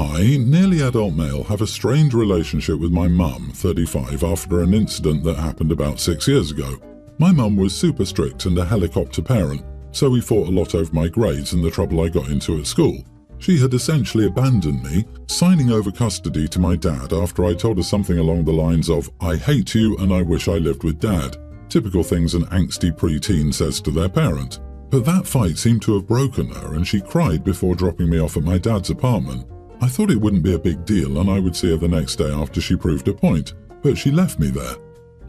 I, nearly adult male, have a strained relationship with my mum, 35, after an incident that happened about 6 years ago. My mum was super strict and a helicopter parent, so we fought a lot over my grades and the trouble I got into at school. She had essentially abandoned me, signing over custody to my dad after I told her something along the lines of, "I hate you and I wish I lived with Dad." Typical things an angsty preteen says to their parent. But that fight seemed to have broken her and she cried before dropping me off at my dad's apartment. I thought it wouldn't be a big deal and I would see her the next day after she proved a point, but she left me there.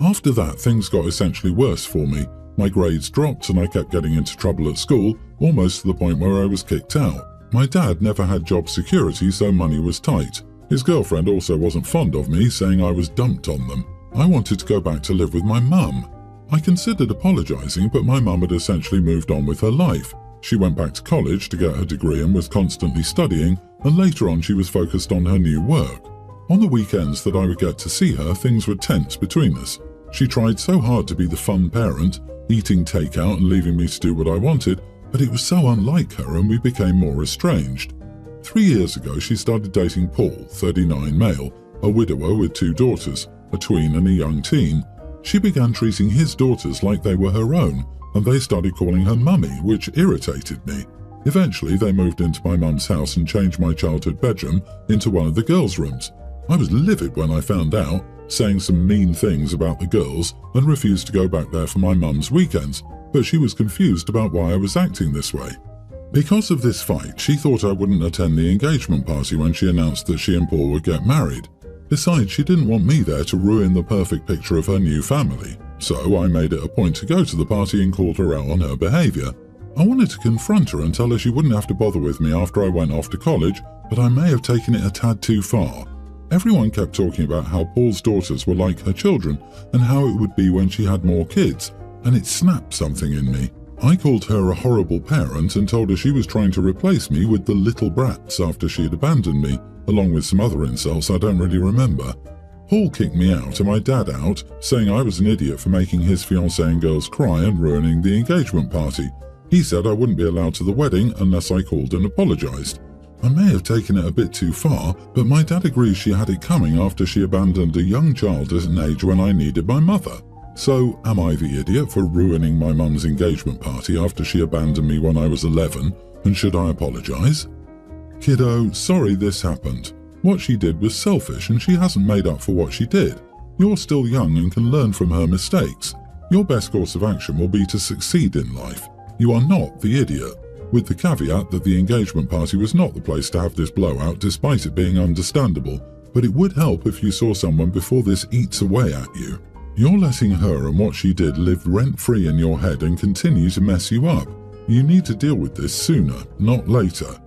After that, things got essentially worse for me. My grades dropped and I kept getting into trouble at school, almost to the point where I was kicked out. My dad never had job security, so money was tight. His girlfriend also wasn't fond of me, saying I was dumped on them. I wanted to go back to live with my mum. I considered apologising, but my mum had essentially moved on with her life. She went back to college to get her degree and was constantly studying, and later on she was focused on her new work. On the weekends that I would get to see her, things were tense between us. She tried so hard to be the fun parent, eating takeout and leaving me to do what I wanted, but it was so unlike her and we became more estranged. 3 years ago she started dating Paul, 39 male, a widower with 2 daughters, a tween and a young teen. She began treating his daughters like they were her own, and they started calling her mummy, which irritated me. Eventually they moved into my mum's house and changed my childhood bedroom into one of the girls' rooms. I was livid when I found out, saying some mean things about the girls, and refused to go back there for my mum's weekends, but she was confused about why I was acting this way. Because of this fight, she thought I wouldn't attend the engagement party when she announced that she and Paul would get married. Besides, she didn't want me there to ruin the perfect picture of her new family, so I made it a point to go to the party and called her out on her behaviour. I wanted to confront her and tell her she wouldn't have to bother with me after I went off to college, but I may have taken it a tad too far. Everyone kept talking about how Paul's daughters were like her children and how it would be when she had more kids, and it snapped something in me. I called her a horrible parent and told her she was trying to replace me with the little brats after she had abandoned me, along with some other insults I don't really remember. Paul kicked me out and my dad out, saying I was an idiot for making his fiancée and girls cry and ruining the engagement party. He said I wouldn't be allowed to the wedding unless I called and apologised. I may have taken it a bit too far, but my dad agrees she had it coming after she abandoned a young child at an age when I needed my mother. So, am I the idiot for ruining my mum's engagement party after she abandoned me when I was 11, and should I apologise? Kiddo, sorry this happened. What she did was selfish and she hasn't made up for what she did. You're still young and can learn from her mistakes. Your best course of action will be to succeed in life. You are not the idiot. With the caveat that the engagement party was not the place to have this blowout despite it being understandable, but it would help if you saw someone before this eats away at you. You're letting her and what she did live rent-free in your head and continue to mess you up. You need to deal with this sooner, not later.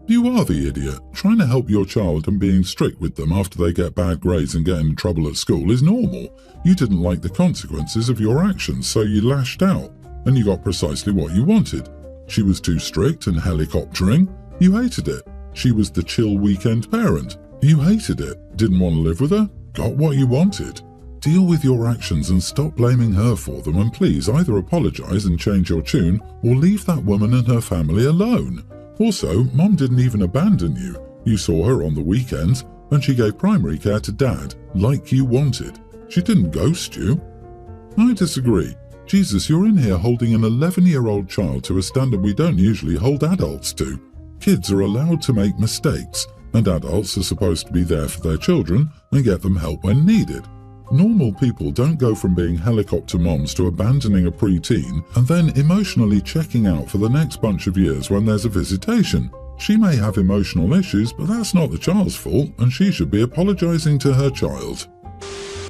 You are the idiot. Trying to help your child and being strict with them after they get bad grades and get in trouble at school is normal. You didn't like the consequences of your actions, so you lashed out, and you got precisely what you wanted. She was too strict and helicoptering. You hated it. She was the chill weekend parent. You hated it. Didn't want to live with her. Got what you wanted. Deal with your actions and stop blaming her for them, and please either apologise and change your tune or leave that woman and her family alone. Also, Mom didn't even abandon you. You saw her on the weekends and she gave primary care to Dad, like you wanted. She didn't ghost you. I disagree. Jesus, you're in here holding an 11-year-old child to a standard we don't usually hold adults to. Kids are allowed to make mistakes, and adults are supposed to be there for their children and get them help when needed. Normal people don't go from being helicopter moms to abandoning a preteen and then emotionally checking out for the next bunch of years when there's a visitation. She may have emotional issues, but that's not the child's fault, and she should be apologising to her child.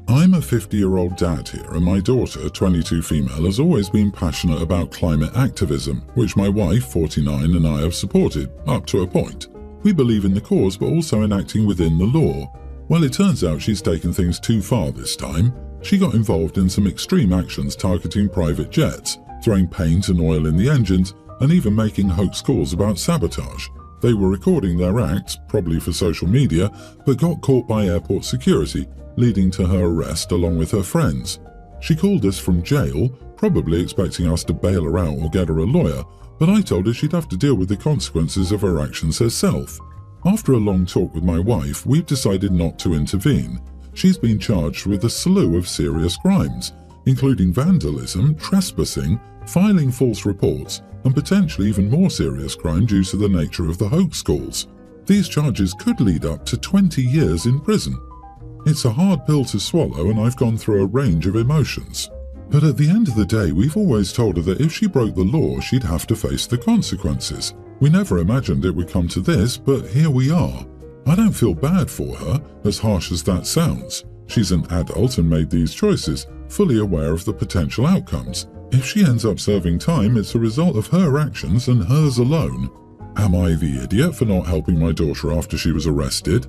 I'm a 50-year-old dad here, and my daughter, 22 female, has always been passionate about climate activism, which my wife, 49, and I have supported, up to a point. We believe in the cause, but also in acting within the law. Well, it turns out she's taken things too far this time. She got involved in some extreme actions targeting private jets, throwing paint and oil in the engines, and even making hoax calls about sabotage. They were recording their acts, probably for social media, but got caught by airport security, leading to her arrest along with her friends. She called us from jail, probably expecting us to bail her out or get her a lawyer, but I told her she'd have to deal with the consequences of her actions herself. After a long talk with my wife, we've decided not to intervene. She's been charged with a slew of serious crimes, including vandalism, trespassing, filing false reports, and potentially even more serious crime due to the nature of the hoax calls. These charges could lead up to 20 years in prison. It's a hard pill to swallow, and I've gone through a range of emotions. But at the end of the day, we've always told her that if she broke the law, she'd have to face the consequences. We never imagined it would come to this, but here we are. I don't feel bad for her, as harsh as that sounds. She's an adult and made these choices, fully aware of the potential outcomes. If she ends up serving time, it's a result of her actions and hers alone. Am I the idiot for not helping my daughter after she was arrested?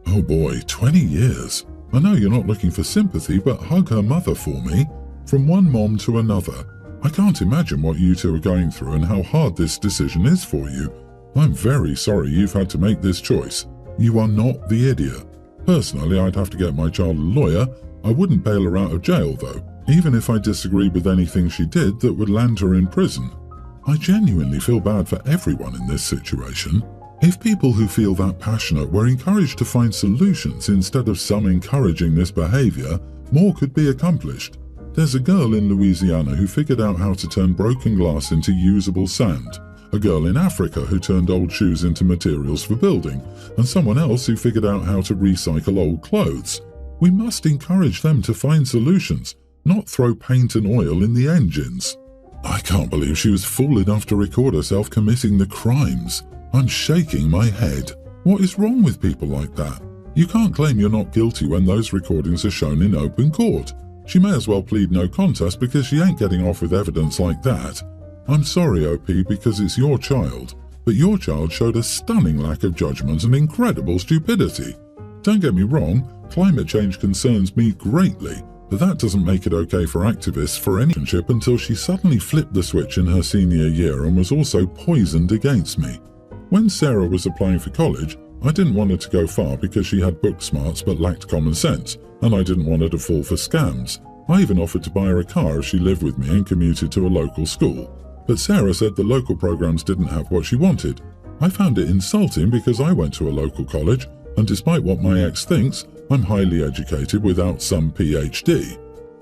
Oh boy, 20 years. I know you're not looking for sympathy, but hug her mother for me. From one mom to another. I can't imagine what you two are going through and how hard this decision is for you. I'm very sorry you've had to make this choice. You are not the idiot. Personally, I'd have to get my child a lawyer. I wouldn't bail her out of jail though, even if I disagreed with anything she did that would land her in prison. I genuinely feel bad for everyone in this situation. If people who feel that passionate were encouraged to find solutions instead of some encouraging this behavior, more could be accomplished. There's a girl in Louisiana who figured out how to turn broken glass into usable sand, a girl in Africa who turned old shoes into materials for building, and someone else who figured out how to recycle old clothes. We must encourage them to find solutions, not throw paint and oil in the engines. I can't believe she was fool enough to record herself committing the crimes. I'm shaking my head. What is wrong with people like that? You can't claim you're not guilty when those recordings are shown in open court. She may as well plead no contest because she ain't getting off with evidence like that. I'm sorry, OP, because it's your child, but your child showed a stunning lack of judgment and incredible stupidity. Don't get me wrong, climate change concerns me greatly, but that doesn't make it okay for activists for any relationship until she suddenly flipped the switch in her senior year and was also poisoned against me. When Sarah was applying for college, I didn't want her to go far because she had book smarts but lacked common sense, and I didn't want her to fall for scams. I even offered to buy her a car if she lived with me and commuted to a local school. But Sarah said the local programs didn't have what she wanted. I found it insulting because I went to a local college, and despite what my ex thinks, I'm highly educated without some PhD.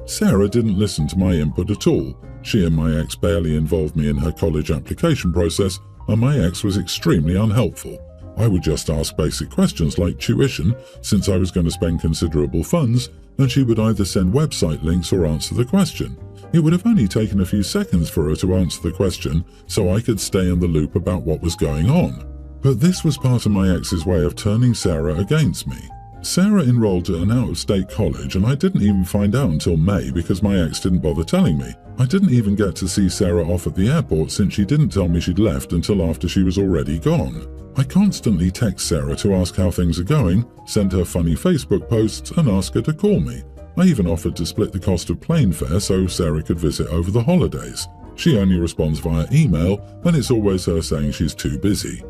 Sarah didn't listen to my input at all. She and my ex barely involved me in her college application process, and my ex was extremely unhelpful. I would just ask basic questions like tuition, since I was going to spend considerable funds, and she would either send website links or answer the question. It would have only taken a few seconds for her to answer the question, so I could stay in the loop about what was going on. But this was part of my ex's way of turning Sarah against me. Sarah enrolled at an out-of-state college, and I didn't even find out until May because my ex didn't bother telling me. I didn't even get to see Sarah off at the airport since she didn't tell me she'd left until after she was already gone. I constantly text Sarah to ask how things are going, send her funny Facebook posts, and ask her to call me. I even offered to split the cost of plane fare so Sarah could visit over the holidays. She only responds via email, and it's always her saying she's too busy.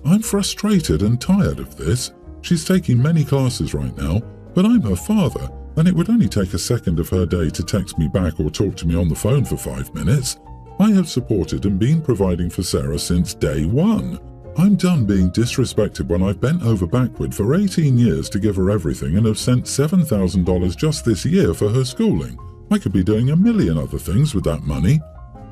I'm frustrated and tired of this. She's taking many classes right now, but I'm her father, and it would only take a second of her day to text me back or talk to me on the phone for 5 minutes. I have supported and been providing for Sarah since day one. I'm done being disrespected when I've bent over backward for 18 years to give her everything and have sent $7,000 just this year for her schooling. I could be doing a million other things with that money.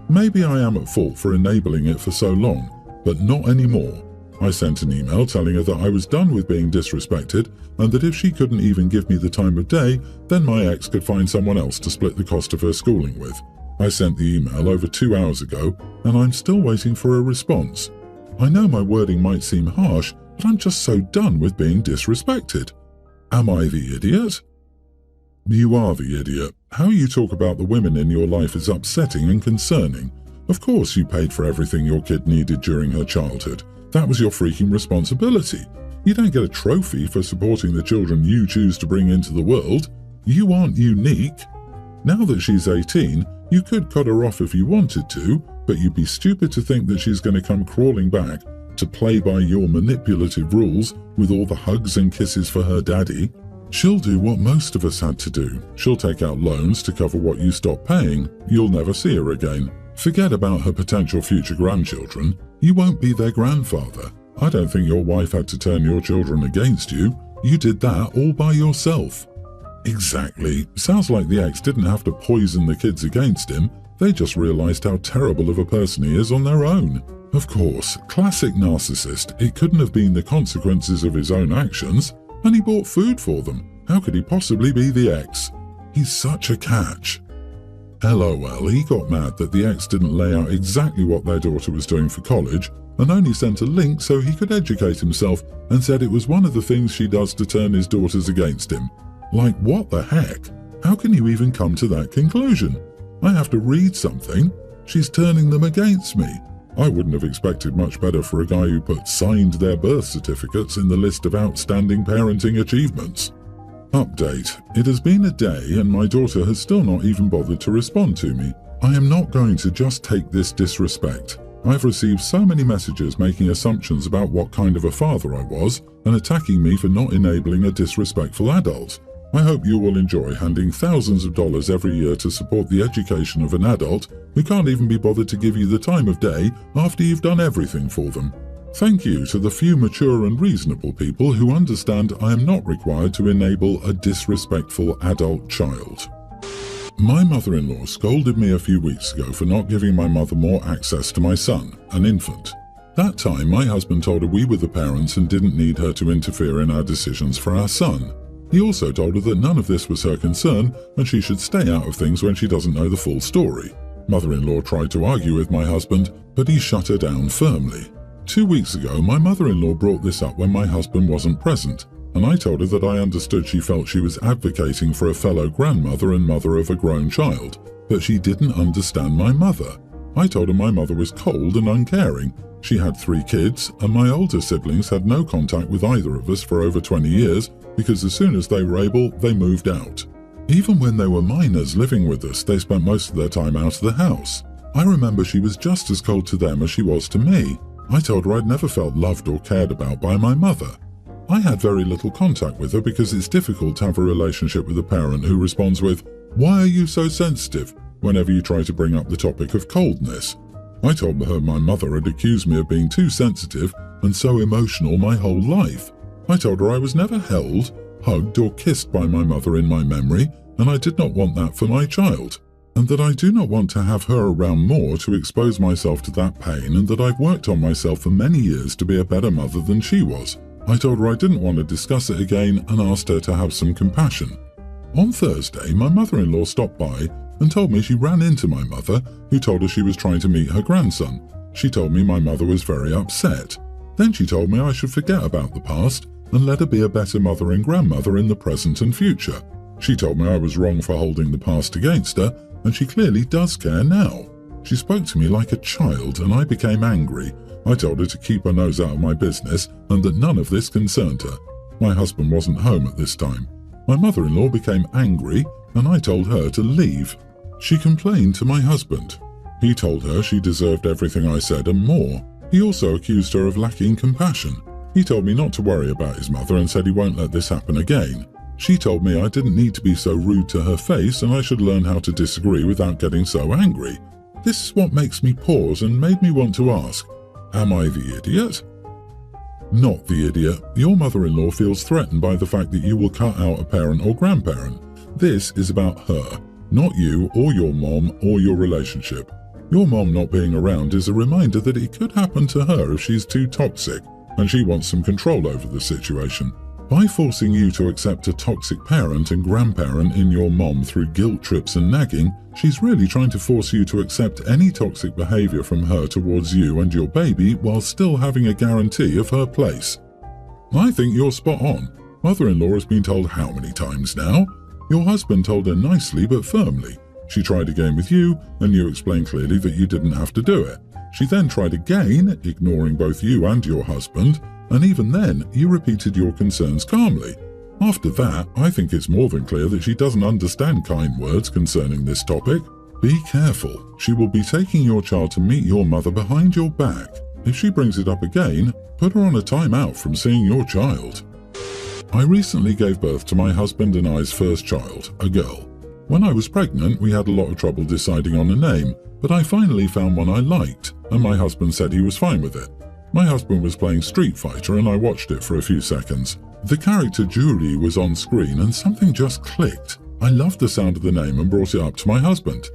Maybe I am at fault for enabling it for so long, but not anymore. I sent an email telling her that I was done with being disrespected and that if she couldn't even give me the time of day, then my ex could find someone else to split the cost of her schooling with. I sent the email over 2 hours ago, and I'm still waiting for a response. I know my wording might seem harsh, but I'm just so done with being disrespected. Am I the idiot? You are the idiot. How you talk about the women in your life is upsetting and concerning. Of course you paid for everything your kid needed during her childhood. That was your freaking responsibility. You don't get a trophy for supporting the children you choose to bring into the world. You aren't unique. Now that she's 18, you could cut her off if you wanted to, but you'd be stupid to think that she's going to come crawling back to play by your manipulative rules with all the hugs and kisses for her daddy. She'll do what most of us had to do. She'll take out loans to cover what you stop paying. You'll never see her again. Forget about her potential future grandchildren. You won't be their grandfather. I don't think your wife had to turn your children against you. You did that all by yourself. Exactly. Sounds like the ex didn't have to poison the kids against him. They just realized how terrible of a person he is on their own. Of course, classic narcissist. It couldn't have been the consequences of his own actions. And he bought food for them. How could he possibly be the ex? He's such a catch. LOL, he got mad that the ex didn't lay out exactly what their daughter was doing for college and only sent a link so he could educate himself, and said it was one of the things she does to turn his daughters against him. Like, what the heck? How can you even come to that conclusion? I have to read something. She's turning them against me. I wouldn't have expected much better for a guy who put signed their birth certificates in the list of outstanding parenting achievements. Update. It has been a day and my daughter has still not even bothered to respond to me. I am not going to just take this disrespect. I've received so many messages making assumptions about what kind of a father I was and attacking me for not enabling a disrespectful adult. I hope you will enjoy handing thousands of dollars every year to support the education of an adult who can't even be bothered to give you the time of day after you've done everything for them. Thank you to the few mature and reasonable people who understand I am not required to enable a disrespectful adult child. My mother-in-law scolded me a few weeks ago for not giving my mother more access to my son, an infant. That time, my husband told her we were the parents and didn't need her to interfere in our decisions for our son. He also told her that none of this was her concern and she should stay out of things when she doesn't know the full story. Mother-in-law tried to argue with my husband, but he shut her down firmly. 2 weeks ago, my mother-in-law brought this up when my husband wasn't present, and I told her that I understood she felt she was advocating for a fellow grandmother and mother of a grown child, but she didn't understand my mother. I told her my mother was cold and uncaring. She had 3 kids, and my older siblings had no contact with either of us for over 20 years because as soon as they were able, they moved out. Even when they were minors living with us, they spent most of their time out of the house. I remember she was just as cold to them as she was to me. I told her I'd never felt loved or cared about by my mother. I had very little contact with her because it's difficult to have a relationship with a parent who responds with, "Why are you so sensitive?" whenever you try to bring up the topic of coldness. I told her my mother had accused me of being too sensitive and so emotional my whole life. I told her I was never held, hugged or kissed by my mother in my memory, and I did not want that for my child, and that I do not want to have her around more to expose myself to that pain, and that I've worked on myself for many years to be a better mother than she was. I told her I didn't want to discuss it again and asked her to have some compassion. On Thursday, my mother-in-law stopped by and told me she ran into my mother, who told her she was trying to meet her grandson. She told me my mother was very upset. Then she told me I should forget about the past and let her be a better mother and grandmother in the present and future. She told me I was wrong for holding the past against her, and she clearly does care now. She spoke to me like a child and I became angry. I told her to keep her nose out of my business and that none of this concerned her. My husband wasn't home at this time. My mother-in-law became angry and I told her to leave. She complained to my husband. He told her she deserved everything I said and more. He also accused her of lacking compassion. He told me not to worry about his mother and said he won't let this happen again. She told me I didn't need to be so rude to her face and I should learn how to disagree without getting so angry. This is what makes me pause and made me want to ask, am I the idiot? Not the idiot. Your mother-in-law feels threatened by the fact that you will cut out a parent or grandparent. This is about her, not you or your mom or your relationship. Your mom not being around is a reminder that it could happen to her if she's too toxic and she wants some control over the situation. By forcing you to accept a toxic parent and grandparent in your mom through guilt trips and nagging, she's really trying to force you to accept any toxic behavior from her towards you and your baby while still having a guarantee of her place. I think you're spot on. Mother-in-law has been told how many times now? Your husband told her nicely but firmly. She tried again with you, and you explained clearly that you didn't have to do it. She then tried again, ignoring both you and your husband, and even then, you repeated your concerns calmly. After that, I think it's more than clear that she doesn't understand kind words concerning this topic. Be careful. She will be taking your child to meet your mother behind your back. If she brings it up again, put her on a timeout from seeing your child. I recently gave birth to my husband and I's first child, a girl. When I was pregnant, we had a lot of trouble deciding on a name, but I finally found one I liked, and my husband said he was fine with it. My husband was playing Street Fighter and I watched it for a few seconds. The character Juri was on screen and something just clicked. I loved the sound of the name and brought it up to my husband.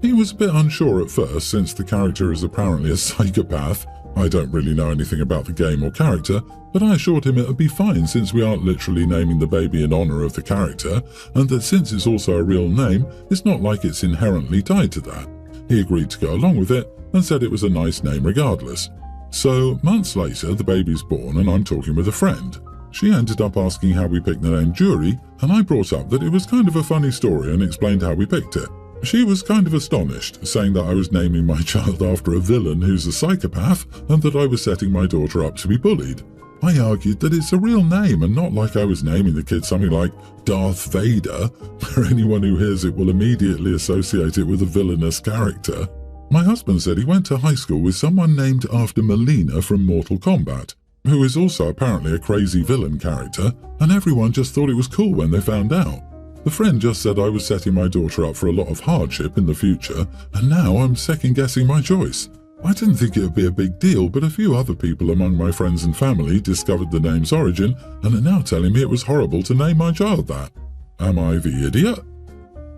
He was a bit unsure at first since the character is apparently a psychopath. I don't really know anything about the game or character, but I assured him it would be fine since we aren't literally naming the baby in honor of the character, and that since it's also a real name, it's not like it's inherently tied to that. He agreed to go along with it and said it was a nice name regardless. So, months later, the baby's born and I'm talking with a friend. She ended up asking how we picked the name Juri, and I brought up that it was kind of a funny story and explained how we picked it. She was kind of astonished, saying that I was naming my child after a villain who's a psychopath and that I was setting my daughter up to be bullied. I argued that it's a real name and not like I was naming the kid something like Darth Vader, where anyone who hears it will immediately associate it with a villainous character. My husband said he went to high school with someone named after Melina from Mortal Kombat, who is also apparently a crazy villain character, and everyone just thought it was cool when they found out. The friend just said I was setting my daughter up for a lot of hardship in the future, and now I'm second-guessing my choice. I didn't think it would be a big deal, but a few other people among my friends and family discovered the name's origin and are now telling me it was horrible to name my child that. Am I the idiot?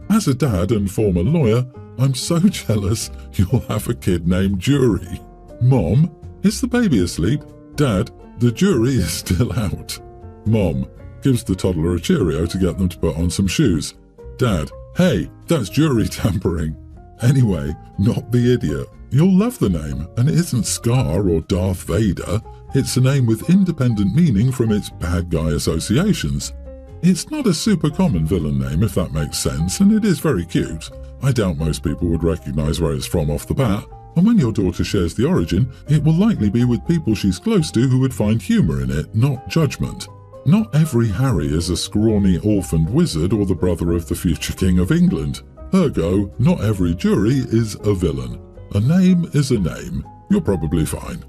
As a dad and former lawyer, I'm so jealous you'll have a kid named Juri. Mom, is the baby asleep? Dad, the jury is still out. Mom gives the toddler a Cheerio to get them to put on some shoes. Dad, hey, that's jury tampering. Anyway, not the idiot. You'll love the name, and it isn't Scar or Darth Vader. It's a name with independent meaning from its bad guy associations. It's not a super common villain name, if that makes sense, and it is very cute. I doubt most people would recognize where it's from off the bat, and when your daughter shares the origin, it will likely be with people she's close to who would find humor in it, not judgment. Not every Harry is a scrawny orphaned wizard or the brother of the future King of England. Ergo, not every Juri is a villain. A name is a name. You're probably fine.